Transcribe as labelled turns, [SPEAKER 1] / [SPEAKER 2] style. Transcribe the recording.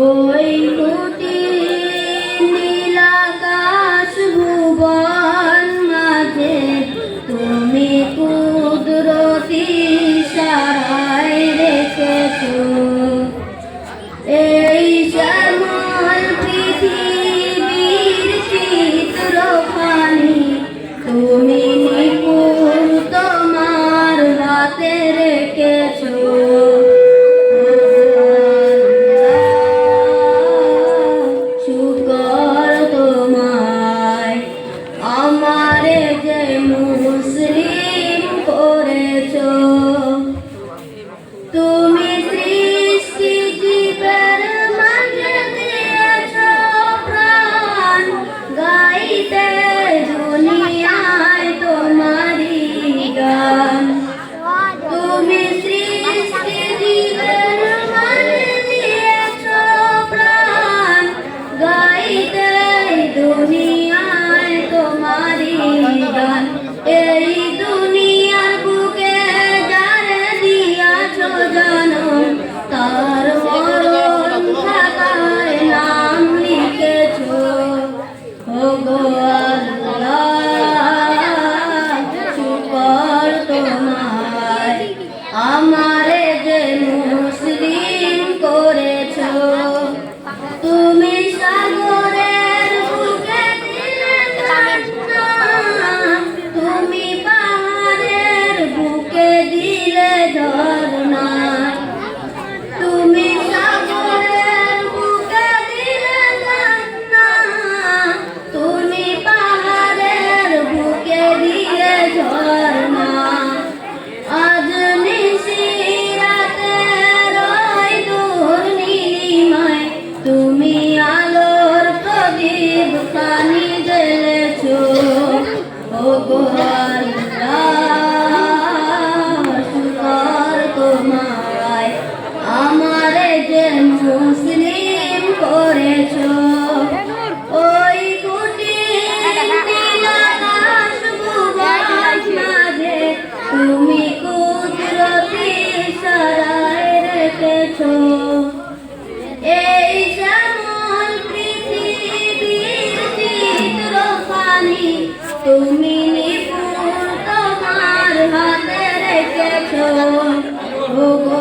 [SPEAKER 1] ওই কুটির নীলাকাশ ভুবন মাঝে তুমি কুদরতি সারায় রেখেছো। এই শ্যামল পৃথিবীর চিত্রখানি তুমি নিপুণ তোমার হাতে রেখেছো। শুকর তোমায় আমারে যে মুসলিম করেছো। তুমি সৃষ্টি জীবের মাঝে দিয়েছো প্রাণ, গাইতে দুনিয়ায় তোমারি গান। তুমি সৃষ্টি জীবের মাঝে দিয়েছো প্রাণ, গাইতে দুনিয়ায় তোমারি গান। এই দুনিয়ার বুকে যারে দিয়াছো জানো, তার মরণ খাতায় নাম লিখেছো। ওগো আল্লাহ, শুকর তোমায় আমারে যে মুসলিম করেছো। তুমি সাগরের বুকে দিলে ঝর্ণা, তুমি পাহাড়ের বুকে দিলে ঝর্ণা। তুমি সাগরের বুকে দিলে ঝর্ণা, তুমি পাহাড়ের বুকে দিলে ঝর্ণা। আজ নিশিরাতে রয় দূর নীলিমায় তুমি আলোর প্রদীপ খানি জ্বেলেছো। ওগো আল্লাহ, শুকর তোমায় আমারে যে মুসলিম করেছো। ওই কুটির নীলাকাশ ভুবন মাঝে তুমি কুদরতি সারায় রেখেছো। এই শ্যামল পৃথিবীর চিত্রখানি তুমি নিপুণ তোমার হাতে রেখেছো। ওগো